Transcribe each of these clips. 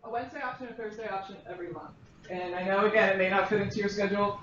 a Wednesday option and a Thursday option every month. And I know, again, it may not fit into your schedule,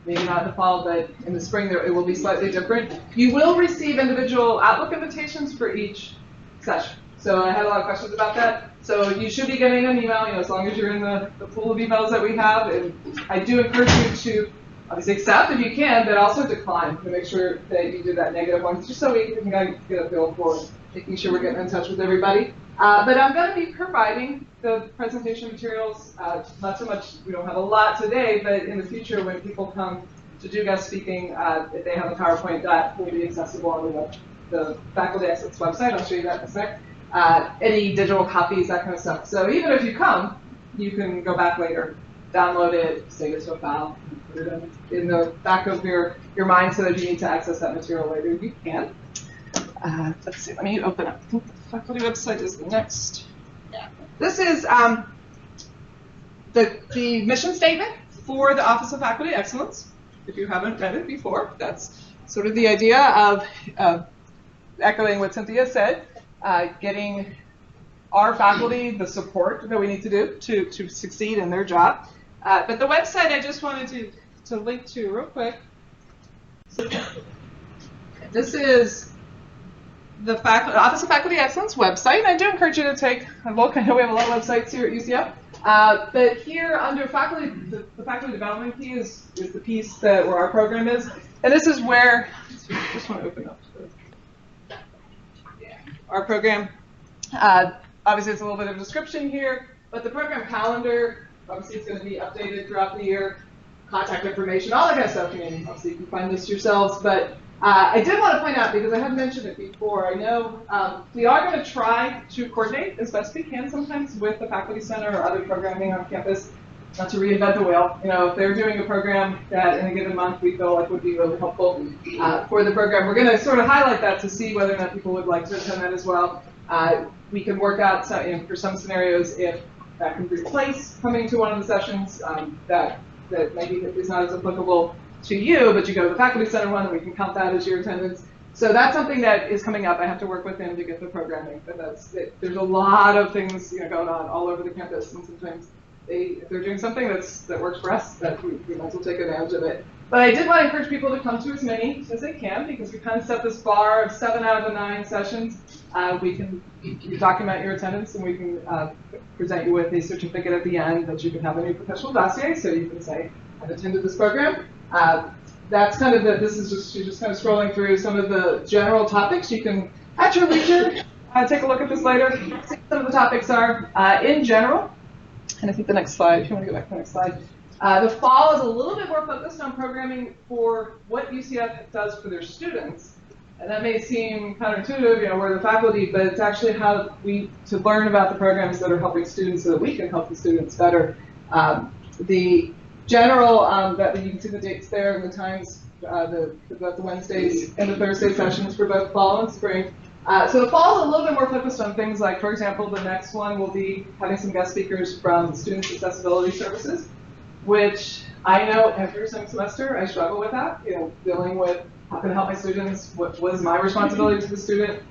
maybe not in the fall, but in the spring it will be slightly different. You will receive individual Outlook invitations for each session. So I had a lot of questions about that. So you should be getting an email, as long as you're in the pool of emails that we have. And I do encourage you to obviously accept if you can, but also decline to make sure that you do that negative one, just so we can get a feel for making sure we're getting in touch with everybody. But I'm going to be providing the presentation materials, not so much, we don't have a lot today, but in the future when people come to do guest speaking, if they have a PowerPoint, that will be accessible on the Faculty Excellence website. I'll show you that in a sec. Any digital copies, that kind of stuff. So even if you come, you can go back later, download it, save it to a file, and put it in the back of your mind so that if you need to access that material later, you can. Let's see, let me open up. I think the faculty website is the next. Yeah. This is the mission statement for the Office of Faculty Excellence. If you haven't read it before, that's sort of the idea of echoing what Cynthia said, getting our faculty the support that we need to do to succeed in their job. But the website I just wanted to link to real quick. This is the Office of Faculty Excellence website. I do encourage you to take a look. I know we have a lot of websites here at UCF. But here under faculty, the faculty development key is the piece where our program is. And this is where, I just want to open up our program. Obviously, it's a little bit of a description here, but the program calendar, obviously, it's going to be updated throughout the year. Contact information, all that kind of stuff. Obviously, you can find this yourselves. But I did want to point out, because I haven't mentioned it before, I know we are going to try to coordinate as best we can sometimes with the Faculty Center or other programming on campus, not to reinvent the wheel. If they're doing a program that in a given month we feel like would be really helpful for the program, we're going to sort of highlight that to see whether or not people would like to attend that as well. We can work out for some scenarios if that can replace coming to one of the sessions that maybe is not as applicable to you, but you go to the Faculty Center one and we can count that as your attendance. So that's something that is coming up. I have to work with him to get the programming, but there's a lot of things going on all over the campus, and sometimes if they're doing something that works for us, that we might as well take advantage of it. But I did want to encourage people to come to as many as they can, because we kind of set this bar of 7 out of the 9 sessions. You document your attendance, and we can present you with a certificate at the end that you can have in your professional dossier, so you can say, I've attended this program. That's kind of you're just kind of scrolling through some of the general topics. You can, at your leisure, take a look at this later, see what some of the topics are in general. And I think the next slide, if you want to go back to the next slide. The fall is a little bit more focused on programming for what UCF does for their students. And that may seem counterintuitive, we're the faculty, but it's actually how to learn about the programs that are helping students so that we can help the students better. The general, that you can see the dates there and the times, the Wednesdays and the Thursday sessions for both fall and spring. So the fall is a little bit more focused on things like, for example, the next one will be having some guest speakers from Students Accessibility Services, which I know every semester I struggle with that, dealing with how can I help my students, what is my responsibility to the student,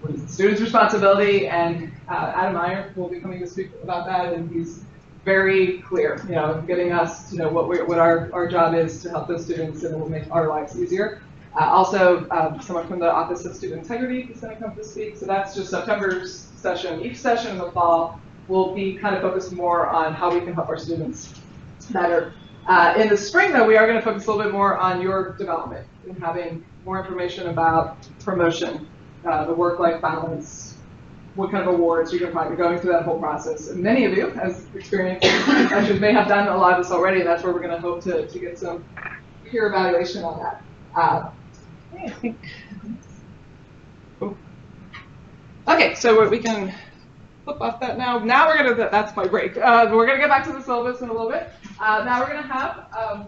what is the student's responsibility, and Adam Meyer will be coming to speak about that, and he's very clear, getting us to know what our job is to help those students, and it will make our lives easier. Also, someone from the Office of Student Integrity is going to come to speak, so that's just September's session. Each session in the fall will be kind of focused more on how we can help our students better. In the spring, though, we are going to focus a little bit more on your development and having more information about promotion, the work-life balance, what kind of awards you can find, going through that whole process. And many of you, as experienced actually may have done a lot of this already, and that's where we're going to hope to get some peer evaluation on that. I think. Cool. Okay, so we can flip off that now. Now we're going to, that's my break. We're going to get back to the syllabus in a little bit. Now we're going to have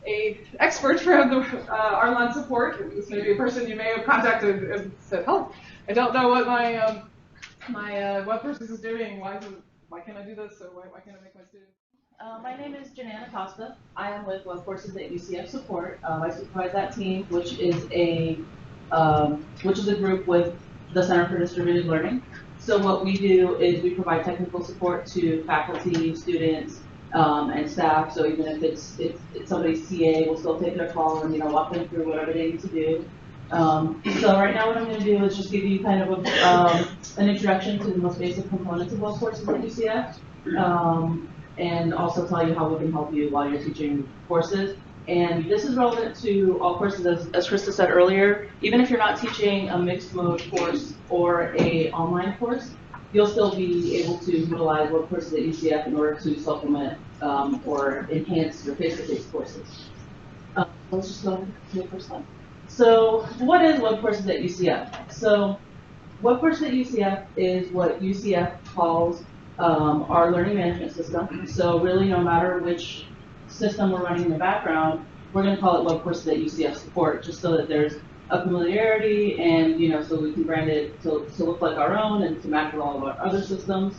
an expert from the Arlon support. This may be a person you may have contacted and said, oh, I don't know what my Webcourses is doing. Why can't I do this? Or why can't I make my students? My name is Janana Costa. I am with Webcourses at UCF Support. I supervise that team, which is a group with the Center for Distributed Learning. So what we do is we provide technical support to faculty, students, and staff. So even if it's somebody's CA, we'll still take their call and walk them through whatever they need to do. So right now what I'm going to do is just give you kind of an introduction to the most basic components of Webcourses at UCF, and also tell you how we can help you while you're teaching courses. And this is relevant to all courses, as Krista said earlier. Even if you're not teaching a mixed mode course or a online course, you'll still be able to utilize Webcourses at UCF in order to supplement or enhance your face-to-face courses. Let's just go to the first slide. So what is Webcourses at UCF? So Webcourses at UCF is what UCF calls our learning management system. So really, no matter which system we're running in the background, we're going to call it Webcourses at UCF support, just so that there's a familiarity and, so we can brand it to look like our own and to match with all of our other systems.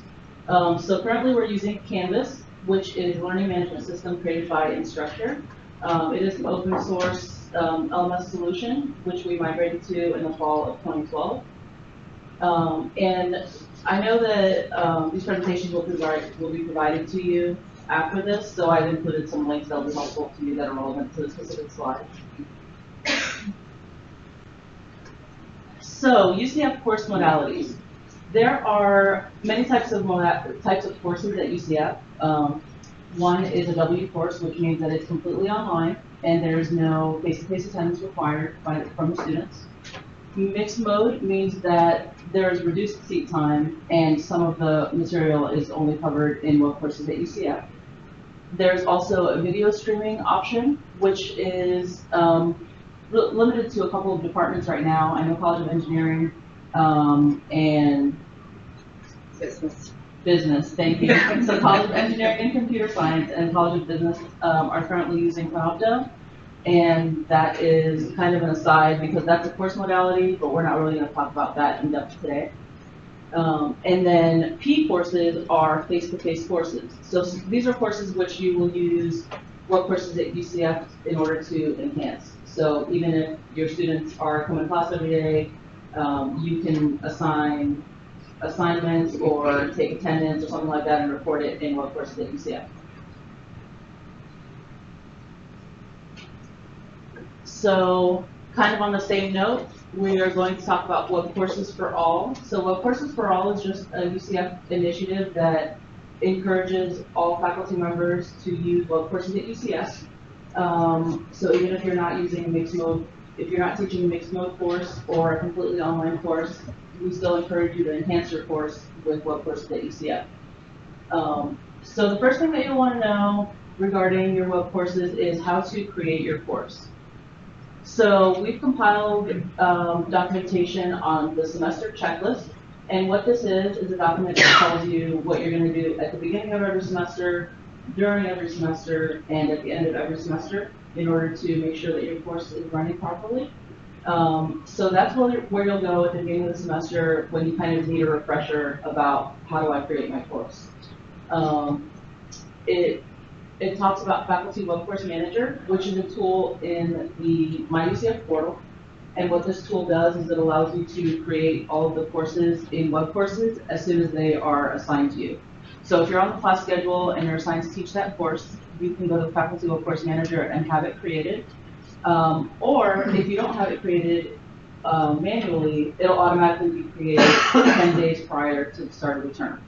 So currently we're using Canvas, which is a learning management system created by Instructor. It is an open source LMS solution, which we migrated to in the fall of 2012. And I know that these presentations will be provided to you after this, so I've included some links that will be helpful to you that are relevant to the specific slide. So UCF course modalities. There are many types of courses at UCF. One is a W course, which means that it's completely online and there's no face-to-face attendance required from the students. Mixed mode means that there's reduced seat time and some of the material is only covered in Webcourses at UCF. There's also a video streaming option, which is limited to a couple of departments right now. I know College of Engineering and Business, thank you. So College of Engineering and Computer Science and College of Business are currently using Pravda, and that is kind of an aside because that's a course modality, but we're not really going to talk about that in depth today. And then P courses are face-to-face courses. So these are courses which you will use Webcourses at UCF in order to enhance. So even if your students are coming to class every day, you can assign assignments or take attendance or something like that and report it in Webcourses at UCF. So kind of on the same note, we are going to talk about Webcourses for All. So Webcourses for All is just a UCF initiative that encourages all faculty members to use Webcourses at UCF. So even if you're not using mixed mode, if you're not teaching a mixed mode course or a completely online course, we still encourage you to enhance your course with Webcourses at UCF. So the first thing that you'll want to know regarding your Webcourses is how to create your course. So we've compiled documentation on the semester checklist, and what this is a document that tells you what you're going to do at the beginning of every semester, during every semester, and at the end of every semester in order to make sure that your course is running properly. So that's where you'll go at the beginning of the semester when you kind of need a refresher about how do I create my course. It talks about Faculty Webcourse Manager, which is a tool in the MyUCF portal. And what this tool does is it allows you to create all of the courses in Webcourses as soon as they are assigned to you. So if you're on the class schedule and you're assigned to teach that course, you can go to Faculty Webcourse Manager and have it created. Or if you don't have it created manually, it'll automatically be created 10 days prior to the start of the term.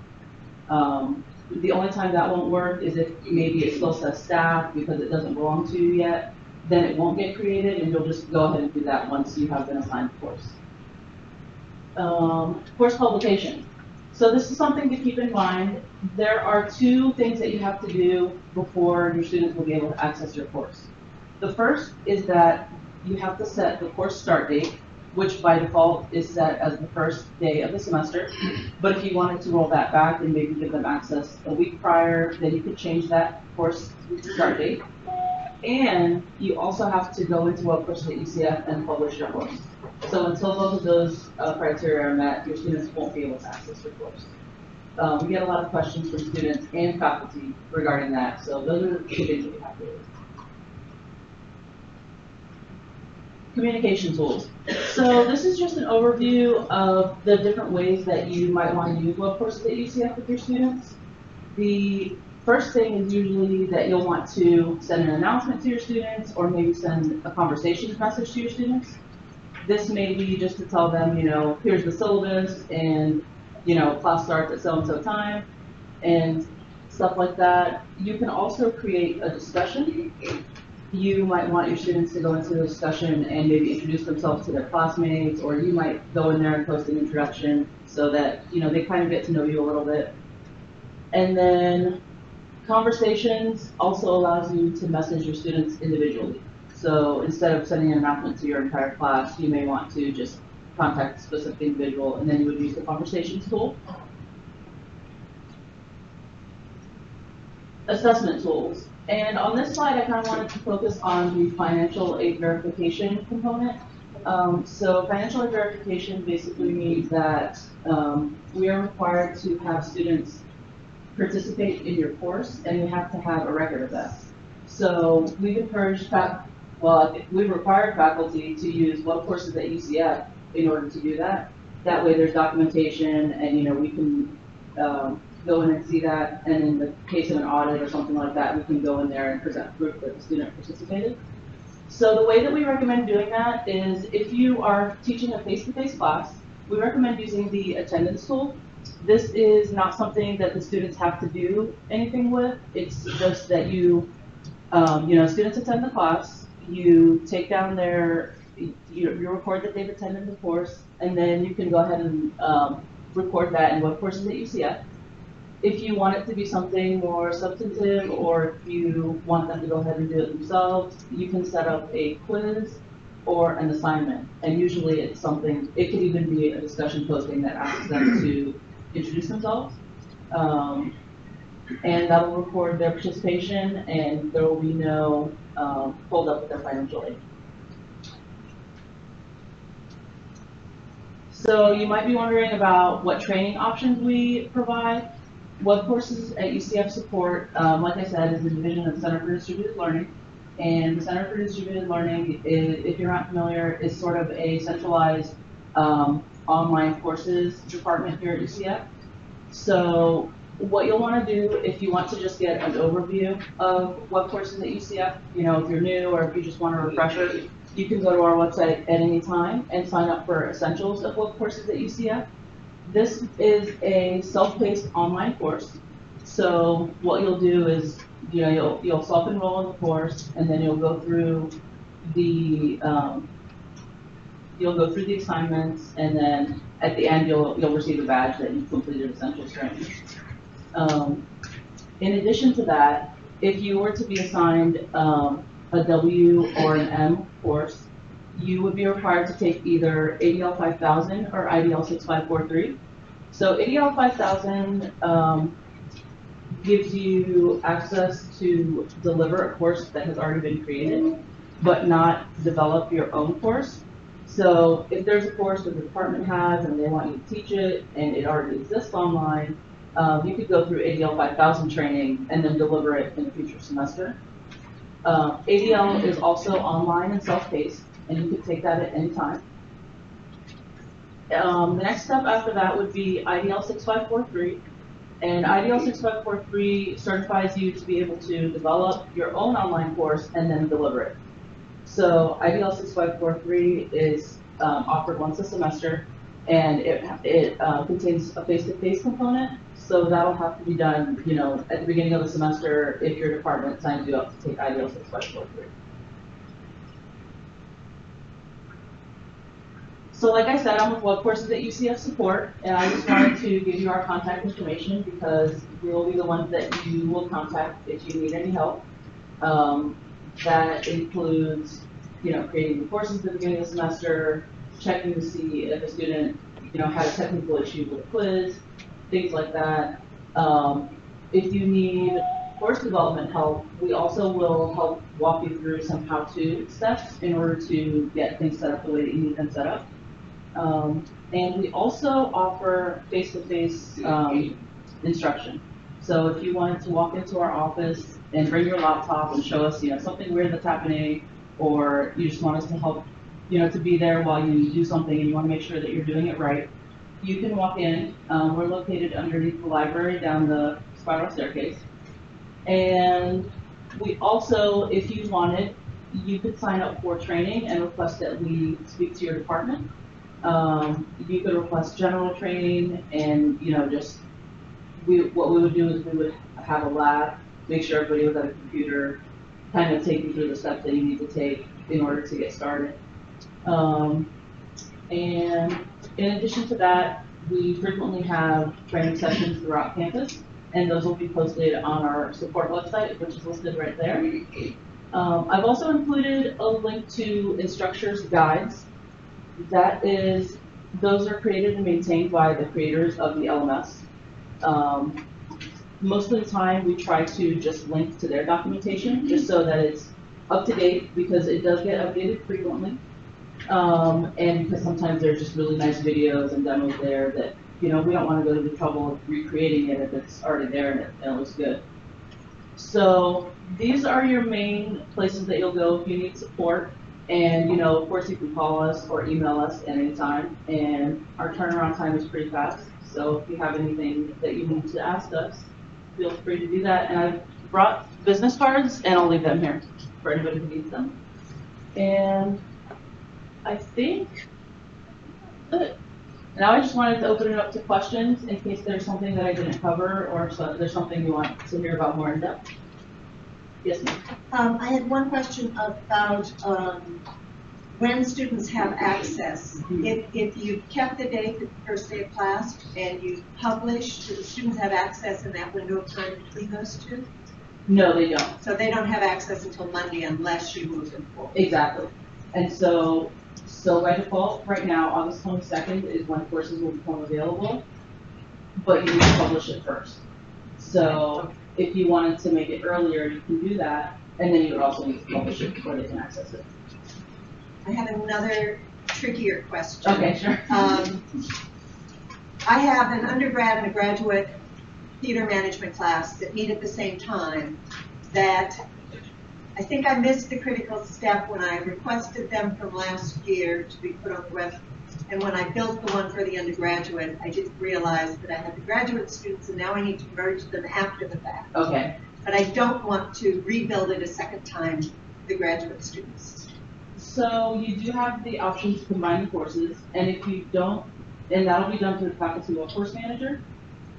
The only time that won't work is if maybe it still says staff because it doesn't belong to you yet, then it won't get created and you'll just go ahead and do that once you have been assigned the course. Course publication. So this is something to keep in mind. There are two things that you have to do before your students will be able to access your course. The first is that you have to set the course start date, which by default is set as the first day of the semester. But if you wanted to roll that back and maybe give them access a week prior, then you could change that course start date. And you also have to go into Webcourses at UCF and publish your course. So until both of those criteria are met, your students won't be able to access your course. We get a lot of questions from students and faculty regarding that, so those are the two things that you have to do. Communication tools. So this is just an overview of the different ways that you might want to use Webcourses at UCF with your students. The first thing is usually that you'll want to send an announcement to your students or maybe send a conversations message to your students. This may be just to tell them, here's the syllabus and, class starts at so-and-so time and stuff like that. You can also create a discussion. You might want your students to go into the discussion and maybe introduce themselves to their classmates, or you might go in there and post an introduction so that, they kind of get to know you a little bit. And then conversations also allows you to message your students individually. So instead of sending an announcement to your entire class, you may want to just contact a specific individual, and then you would use the conversations tool. Assessment tools. And on this slide, I kind of wanted to focus on the financial aid verification component. So financial aid verification basically means that we are required to have students participate in your course, and you have to have a record of that. So we've we've required faculty to use Webcourses at UCF in order to do that. That way there's documentation, and we can go in and see that, and in the case of an audit or something like that, we can go in there and present proof that the student participated. So the way that we recommend doing that is if you are teaching a face-to-face class, we recommend using the attendance tool. This is not something that the students have to do anything with. It's just that students attend the class, you take down you record that they've attended the course, and then you can go ahead and record that in Webcourses at UCF. If you want it to be something more substantive, or if you want them to go ahead and do it themselves, you can set up a quiz or an assignment. And usually it's something, it could even be a discussion posting that asks them to introduce themselves. And that will record their participation, and there will be no hold up with their financial aid. So you might be wondering about what training options we provide. Webcourses at UCF support, like I said, is a division of the Center for Distributed Learning. And the Center for Distributed Learning, if you're not familiar, is sort of a centralized online courses department here at UCF. So what you'll want to do if you want to just get an overview of Webcourses at UCF, if you're new or if you just want a refresher, you can go to our website at any time and sign up for Essentials of Webcourses at UCF. This is a self-paced online course. So what you'll do is, you'll self-enroll in the course, and then you'll go through the assignments, and then at the end you'll receive a badge that you've completed Essentials training. In addition to that, if you were to be assigned a W or an M course, you would be required to take either ADL 5000 or IDL 6543. So ADL 5000 gives you access to deliver a course that has already been created, but not develop your own course. So if there's a course that the department has and they want you to teach it and it already exists online, you could go through ADL 5000 training and then deliver it in a future semester. ADL is also online and self-paced, and you can take that at any time. The next step after that would be IDL 6543. And IDL 6543 certifies you to be able to develop your own online course and then deliver it. So IDL 6543 is offered once a semester, and it contains a face-to-face component. So that'll have to be done, at the beginning of the semester if your department signs you up to take IDL 6543. So like I said, I'm with Webcourses at UCF Support, and I just wanted to give you our contact information because we'll be the ones that you will contact if you need any help. That includes, creating the courses at the beginning of the semester, checking to see if a student, had a technical issue with a quiz, things like that. If you need course development help, we also will help walk you through some how-to steps in order to get things set up the way that you need them set up. And we also offer face-to-face instruction. So if you wanted to walk into our office and bring your laptop and show us, something weird that's happening, or you just want us to help to be there while you do something and you want to make sure that you're doing it right, you can walk in. We're located underneath the library down the spiral staircase. And we also, if you wanted, you could sign up for training and request that we speak to your department. You could request general training, and just what we would do is we would have a lab, make sure everybody was at a computer, kind of take you through the steps that you need to take in order to get started. And in addition to that, we frequently have training sessions throughout campus, and those will be posted on our support website, which is listed right there. I've also included a link to instructors' guides. Those are created and maintained by the creators of the LMS. Most of the time, we try to just link to their documentation, just so that it's up to date, because it does get updated frequently. And because sometimes there's just really nice videos and demos there that, we don't want to go to the trouble of recreating it if it's already there and it looks good. So these are your main places that you'll go if you need support. And, of course, you can call us or email us at any time. And our turnaround time is pretty fast. So if you have anything that you need to ask us, feel free to do that. And I've brought business cards, and I'll leave them here for anybody who needs them. And I think that's it. Now I just wanted to open it up to questions in case there's something that I didn't cover, or there's something you want to hear about more in depth. Yes, ma'am. I had one question about when students have access. If you've kept the date, the first day of class, and you publish, do the students have access in that window of time between those two? No, they don't. So they don't have access until Monday unless you move them forward. Exactly. And so by default, right now, August 22nd is when courses will become available, but you need to publish it first. So if you wanted to make it earlier, you can do that, and then you would also need to publish it before they can access it. I have another trickier question. Okay, sure. I have an undergrad and a graduate theater management class that meet at the same time that I think I missed the critical step when I requested them from last year to be put on the web. And when I built the one for the undergraduate, I didn't realize that I had the graduate students, and now I need to merge them after the fact. Okay. But I don't want to rebuild it a second time, the graduate students. So you do have the option to combine the courses, and if you don't, and that'll be done through the faculty workforce manager.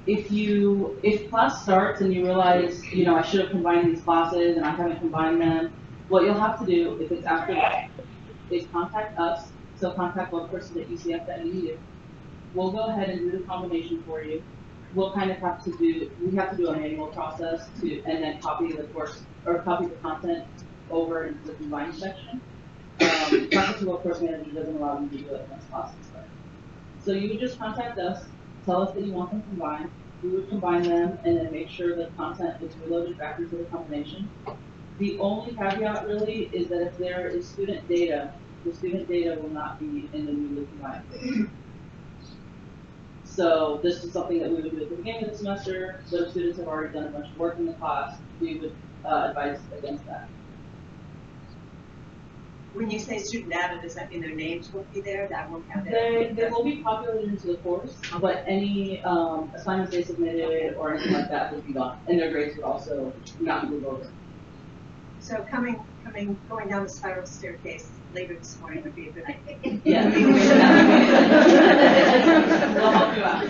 If class starts and you realize, I should have combined these classes and I haven't combined them, what you'll have to do, if it's after that, is contact us. So contact Webcourses at UCF.edu. We'll go ahead and do the combination for you. We'll kind of have to do a manual process and then copy the course, or copy the content over into the combined section. Faculty Workforce Manager doesn't allow you to do it once classes start. So you would just contact us, tell us that you want them combined. We would combine them and then make sure the content is reloaded back into the combination. The only caveat really is that if there is student data, the student data will not be in the newly combined. So this is something that we would do at the beginning of the semester. Those students have already done a bunch of work in the class. We would advise against that. When you say student data, does that mean their names won't be there? That won't have They will be populated into the course, but any assignments they submitted or anything like that would be gone, and their grades would also not move over. So going down the spiral staircase later this morning would be a good idea. Yeah. We'll help you out.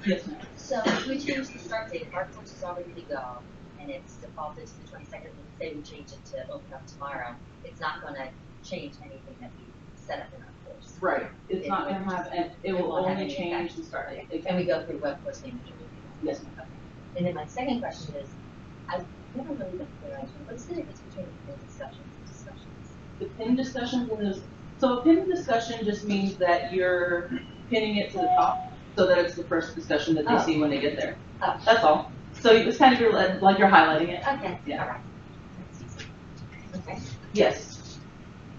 Yes, ma'am. So if we change the start date, our course is all ready to go, and it's defaulted to the 22nd, and say we change it to open up tomorrow, it's not going to change anything that we set up in our course. Right. It's not going to have, and it will only change the start date. Okay. And we go through Webcourse Manager. Yes, ma'am. Okay. And then my second question is, I've never really been clear on what's the difference between the discussions and discussions? The pin discussions and those. So a pin discussion just means that you're pinning it to the top so that it's the first discussion that they see when they get there. Oh. That's all. So it's kind of like you're highlighting it. Okay. Yeah. All right. That's easy. Okay. Yes.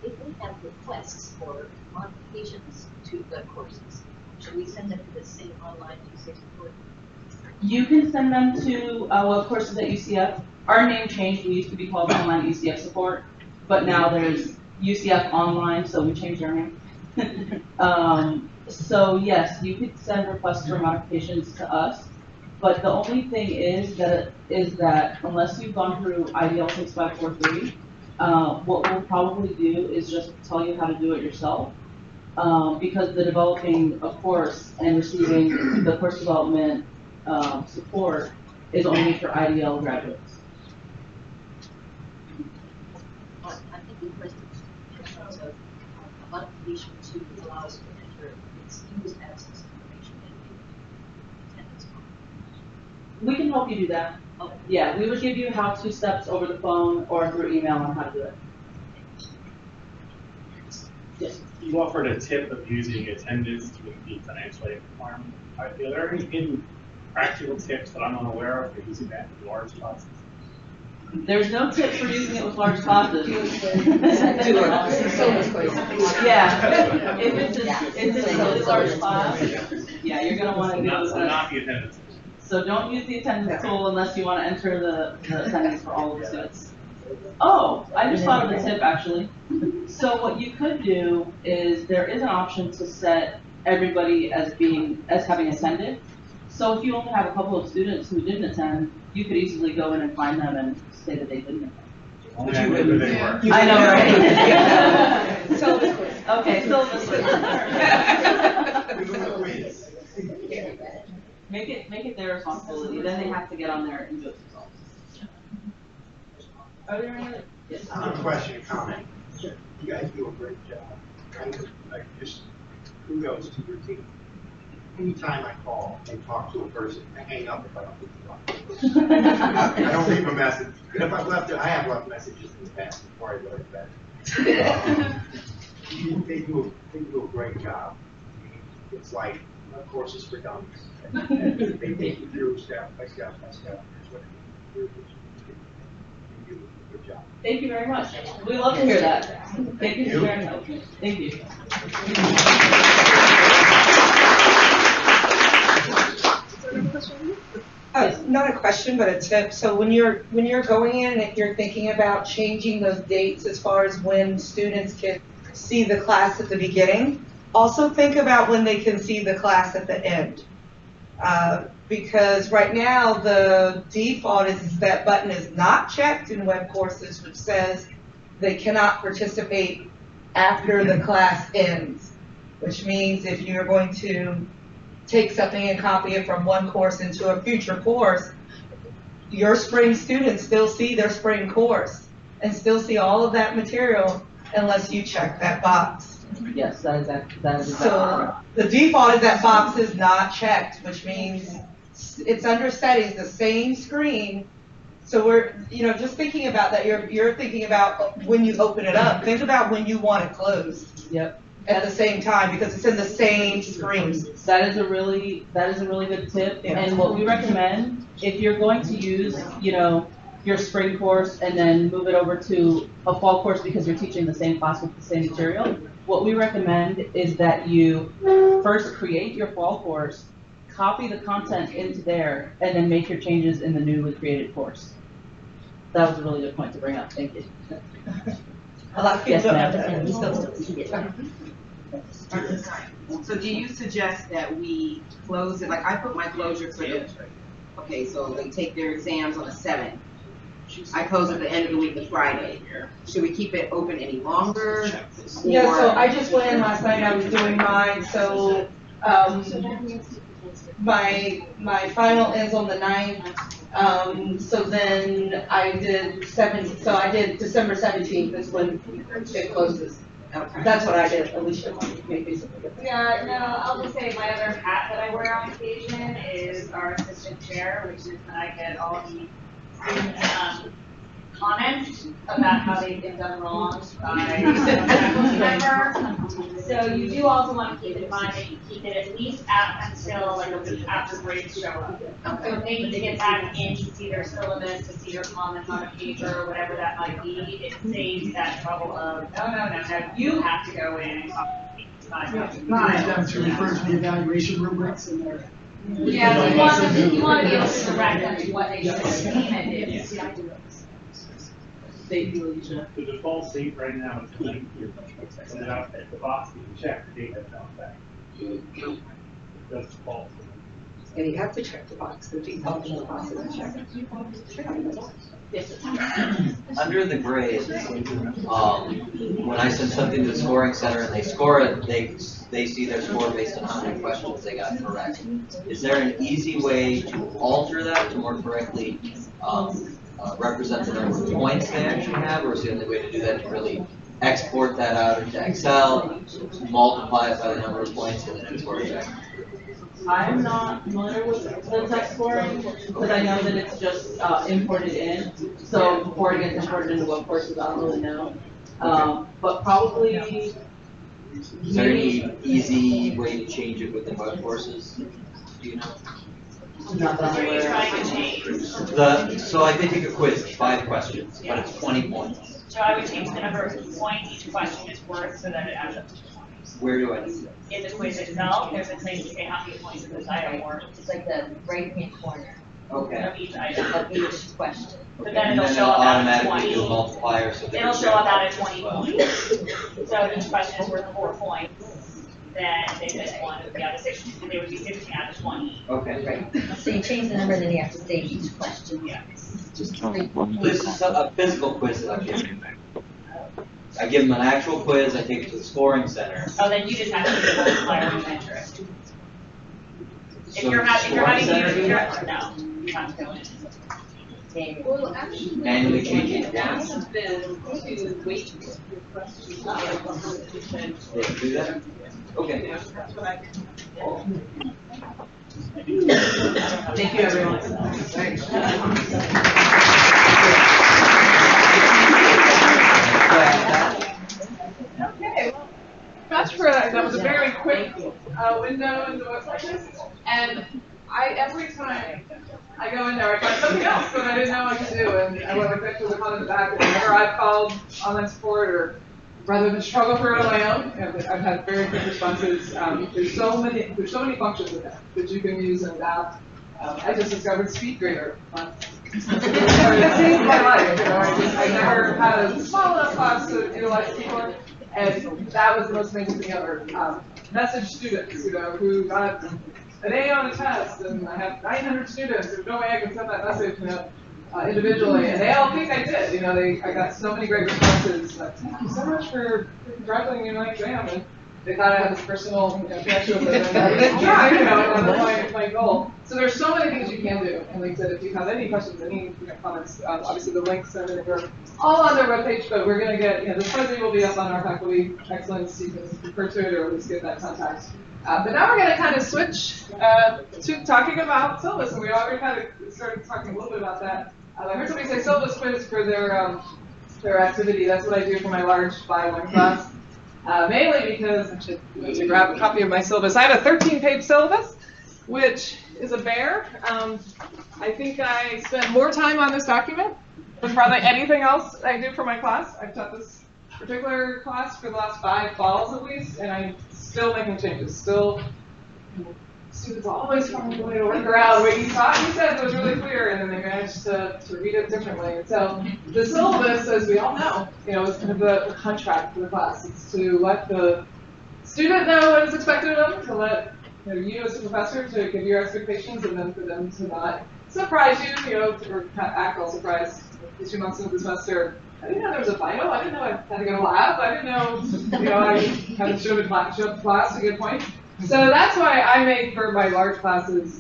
If we have requests for modifications to Webcourses, should we send them to the same online UCF support? You can send them to Webcourses at UCF. Our name changed. We used to be called Online UCF Support, but now there's UCF Online, so we changed our name. So yes, you could send requests for modifications to us, but the only thing is that unless you've gone through IDL 6543, what we'll probably do is just tell you how to do it yourself, because the developing a course and receiving the course development support is only for IDL graduates. I'm thinking, for instance, in terms of a modification to allow us to enter excused absence information in attendance. We can help you do that. Okay. Yeah, we would give you how-to steps over the phone or through email on how to do it. Yes. You offered a tip of using attendance to meet financial aid requirement. Are there any hidden practical tips that I'm unaware of for using that in large classes? There's no tip for using it with large classes. Syllabus quiz. Yeah, if it's a really large class, yeah, you're gonna want to do Not that. the attendance. So don't use the attendance tool unless you want to enter the attendance for all of the students. Oh, I just thought of a tip actually. So what you could do is there is an option to set everybody as having attended. So if you only have a couple of students who didn't attend, you could easily go in and find them and say that they didn't attend. Only I knew where they were. I know, right? Syllabus quiz. Okay, syllabus quiz. Make it their responsibility. Then they have to get on there and do it themselves. Are there any other? Yes. Question, comment. You guys do a great job. Just kudos to your team. Anytime I call and talk to a person, I hang up if I don't leave a I don't leave a message. If I've left it, I have left messages in the past before I go to bed. They do a great job. It's like courses for dummies. They take you through step by step by step. Good job. Thank you very much. We love to hear that. Thank you for sharing that with me. Thank you. Not a question, but a tip. So when you're going in, if you're thinking about changing those dates as far as when students can see the class at the beginning, also think about when they can see the class at the end. Because right now the default is that button is not checked in Webcourses, which says they cannot participate after the class ends, which means if you're going to take something and copy it from one course into a future course, your spring students still see their spring course and still see all of that material unless you check that box. Yes, that is exactly So the default is that box is not checked, which means it's under settings, the same screen. So we're, just thinking about that. You're thinking about when you open it up. Think about when you want it closed. Yep. At the same time, because it's in the same screen. That is a really good tip. Yeah. And what we recommend, if you're going to use, your spring course and then move it over to a fall course because you're teaching the same class with the same material, what we recommend is that you first create your fall course, copy the content into there, and then make your changes in the newly created course. That was a really good point to bring up. Thank you. A lot of people don't have that. So do you suggest that we close it, like I put my closure for okay, so they take their exams on the 7th. I close at the end of the week, the Friday. Should we keep it open any longer? Yeah, so I just went in last night, I was doing mine, so, my final ends on the 9th, so then I did December 17th is when it closes. Okay. That's what I did, Alicia, maybe something different. Yeah, no, I'll just say my other hat that I wear on occasion is our assistant chair, which is that I get all the student comments about how they've been done wrong by a faculty member. So you do also want to keep in mind that you keep it at least until like a week after grades show up. So if they need to get back in to see their syllabus, to see their comments on a paper, or whatever that might be, it saves that trouble of, no, you have to go in and talk to me. Encourage them to refer to the evaluation rubrics in their. Yeah, so you want to be able to direct them to what they should have seen and did. state deletion. The default state right now is 19. So that the box that you check, the date has not back. That's default. And you have to check the box, the default in the box is checked. Under the grades, when I send something to the scoring center and they score it, they see their score based on how many questions they got correct. Is there an easy way to alter that to more correctly represent the number of points they actually have, or is the only way to do that to really export that out into Excel, multiply it by the number of points, and then export it back? I'm not familiar with the text scoring, but I know that it's just imported in. So before it gets imported into Webcourses, I don't really know. But probably. Is there any easy way to change it within Webcourses? Do you know? Not that I'm What are you aware trying of. to change? So like they take a quiz, 5 questions, but it's 20 points. So I would change the number of points each question is worth so that it adds up to 20. Where do I do that? In the quiz itself, there's a place to say how many points of this item were It's like the right-hand corner Okay. of each item. of each question. But Okay, then and it'll then show up out of automatically do a 20. multiplier so that It'll show up out of 20 well. points. So if each question is worth 4 points, then they miss one, it would be out of 16, and they would be 16 out of 20. Okay. Right. So you change the number, then you have to state each question. Yeah. Just 3. This is a physical quiz that I'm giving. I give them an actual quiz, I take it to the scoring center. Oh, then you just have to do a multiplier of interest. If So you're the having, scoring center no, do you that? have to go in. Well, actually, Manually change we it. can ask them to wait your questions out. They can do that? Okay. That's what I can. Thank you, everyone. Okay, well, that's for that was a very quick window into Webcourses, and every time I go in there, I find something else that I didn't know I could do, and I went back to the comment in the back, and whenever I've called online support or rather than struggle through it on my own, I've had very quick responses. There's so many functions in there that you can use in that. I just discovered SpeedGrader. It saved my life. I never had a small enough class to utilize before, and that was the most amazing thing ever. Message students, who got an A on a test, and I have 900 students. There's no way I can send that message, individually, and they all think I did. I got so many great responses. Like, thank you so much for congratulating me on my exam, and they thought I had this personal connection with them, and I was trying, my goal. So there's so many things you can do, and like I said, if you have any questions, any comments, obviously the links and everything are all on their webpage, but we're going to get, this Wednesday will be up on our faculty excellence. You can refer to it or at least get that contact. But now we're going to kind of switch to talking about syllabus, and we already kind of started talking a little bit about that. I heard somebody say syllabus quiz for their activity. That's what I do for my large 5-1 class. Mainly because I should grab a copy of my syllabus. I have a 13-page syllabus, which is a bear. I think I spend more time on this document than probably anything else I do for my class. I've taught this particular class for the last 5 falls at least, and I'm still making changes. Students always find a way to work around what you thought you said was really clear, and then they managed to read it differently. And so the syllabus, as we all know, is kind of the contract for the class. It's to let the student know what is expected of them, to let you as a professor to give your expectations, and then for them to not surprise you, or act all surprised. 2 months into the semester, I didn't know there was a final. I didn't know I had to go to lab. I didn't know, I had to show up to class to get points. So that's why I make for my large classes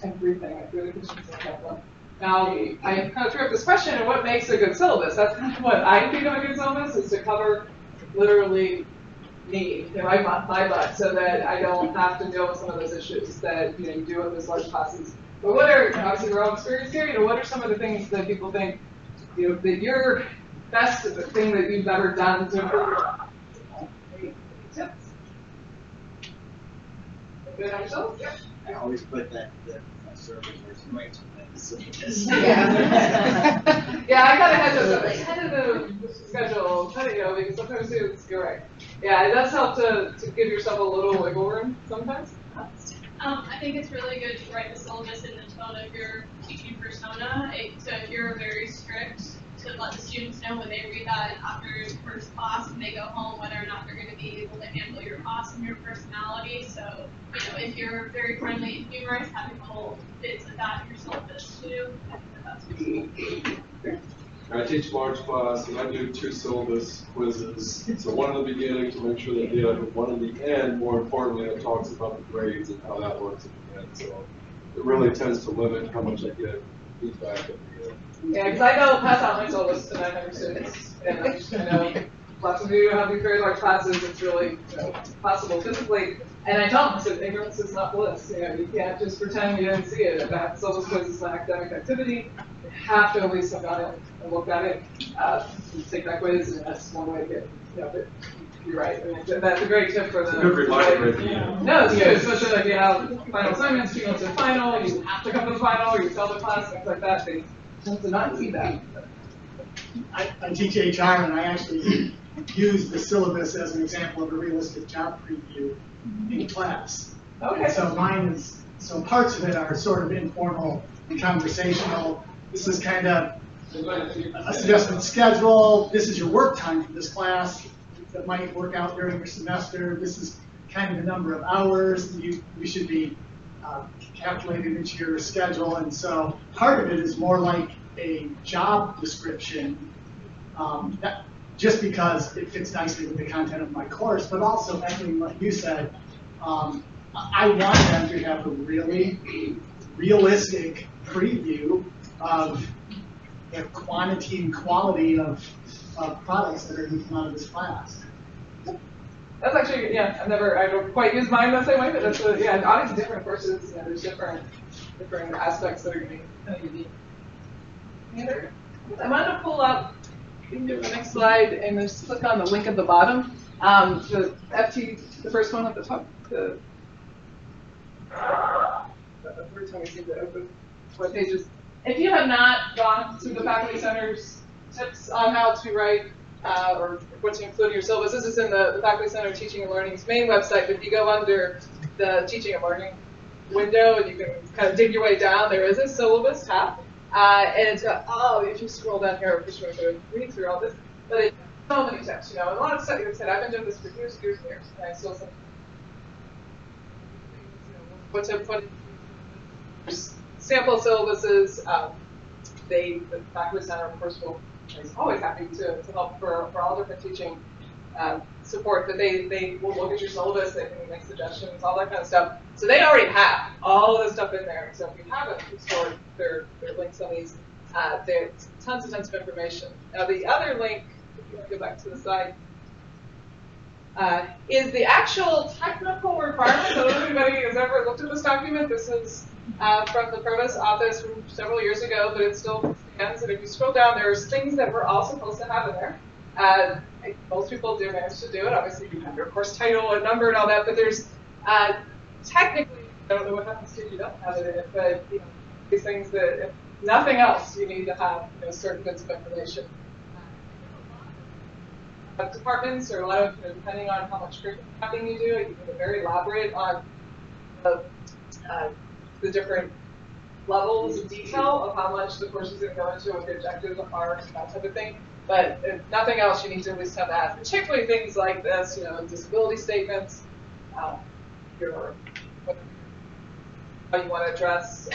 everything. I really push myself. Now, I kind of threw up this question of what makes a good syllabus. That's kind of what I think of a good syllabus, is to cover literally me, my butt, so that I don't have to deal with some of those issues that you do in those large classes. But what are, obviously we're all experienced here, what are some of the things that people think, that your best thing that you've ever done to improve? Tips? Good on yourself? Yeah. I always put that the servers are going to Yeah, I kind of had to tentative schedule, because sometimes students, you're right. Yeah, it does help to give yourself a little wiggle room sometimes. I think it's really good to write the syllabus in the tone of your teaching persona. So if you're very strict, to let the students know when they read that after first class when they go home whether or not they're going to be able to handle your class and your personality. So, if you're very friendly and humorous, having little bits of that in your syllabus too, I think that's good. I teach large class, and I do 2 syllabus quizzes. So one in the beginning to make sure they get it, and one in the end, more importantly, that talks about the grades and how that works at the end. So it really tends to limit how much I get feedback at the end. Yeah, because I don't pass out my syllabus to 900 students, and I know lots of you have these very large classes. It's really possible physically. And I tell them, I said, ignorance is not bliss. You can't just pretend you didn't see it. If that syllabus quiz is an academic activity, you have to at least have got it and looked at it. Take that quiz, and that's one way to get. But you're right. I mean, that's a great tip for the. Good reminder. No, it's good, especially like you have final assignments, you go to the final, you have to come to the final, you tell the class, things like that. They tend to not see that. I teach HR, and I actually use the syllabus as an example of a realistic job preview in class. Okay. And so mine is, so parts of it are sort of informal and conversational. This is kind of a suggested schedule. This is your work time for this class that might work out during your semester. This is kind of the number of hours you should be calculating into your schedule. And so part of it is more like a job description, just because it fits nicely with the content of my course, but also echoing what you said, I want them to have a really realistic preview of the quantity and quality of products that are going to come out of this class. That's actually, I don't quite use mine the same way, but that's, obviously different courses, there's different aspects that are going to be kind of unique. I'm going to pull up the next slide and just click on the link at the bottom. The FT, the first one at the top, the first time we seem to open web pages. If you have not gone through the Faculty Center's tips on how to write or what to include in your syllabus, this is in the Faculty Center Teaching and Learning's main website. But if you go under the Teaching and Learning window and you can kind of dig your way down, there is a syllabus tab. And it's got, if you scroll down here, I'm just going to read through all this, but it's so many tips, and a lot of stuff. Like I said, I've been doing this for years and years, and I still say, what to put in sample syllabuses. The Faculty Center, of course, is always happy to help for all different teaching support, but they will look at your syllabus, they can make suggestions, all that kind of stuff. So they already have all of this stuff in there. So if you haven't stored their links on these, there's tons and tons of information. Now the other link, if you want to go back to the slide, is the actual technical requirements. I don't know if anybody has ever looked at this document. This is from the Provost's office from several years ago, but it still stands. And if you scroll down, there's things that we're all supposed to have in there. Most people do manage to do it. Obviously, you have your course title and number and all that, but there's technically, I don't know what happens if you don't have it in it, but these things that, if nothing else, you need to have certain bits of information. Departments, or a lot of, depending on how much curriculum mapping you do, you can get very elaborate on the different levels of detail of how much the course is going to go into, what the objectives are, that type of thing. But if nothing else, you need to at least have that. Particularly things like this, disability statements, how you want to address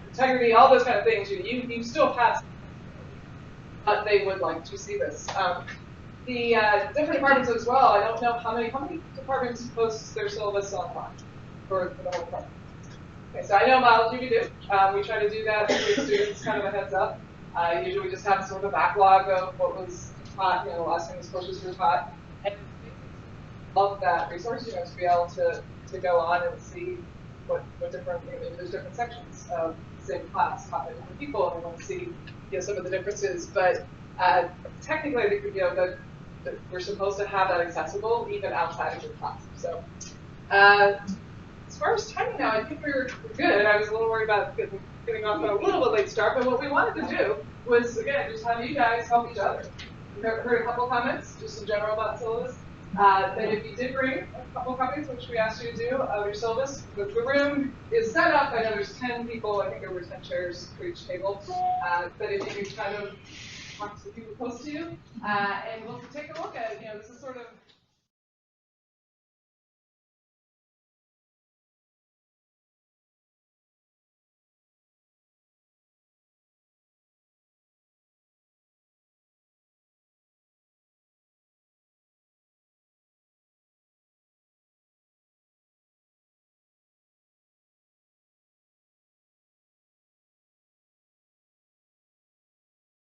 integrity, all those kind of things. You still have, but they would like to see this. The different departments as well. I don't know how many departments post their syllabus online for the whole department. Okay, so I know biology we do. We try to do that to give students kind of a heads up. Usually we just have sort of a backlog of what was taught, the last time these courses were taught. And all of that resource, to be able to go on and see what different, there's different sections of the same class taught by different people, and we want to see, some of the differences. But technically, I think that we're supposed to have that accessible even outside of your class. So as far as timing now, I think we're good. I was a little worried about getting off on a little bit late start, but what we wanted to do was, again, just have you guys help each other. We've heard a couple comments, just in general about syllabus. And if you did bring a couple copies, which we asked you to do, of your syllabus, the room is set up. I know there's 10 people, I think over 10 chairs for each table. But if you could kind of talk to the people close to you, and we'll take a look at, this is sort of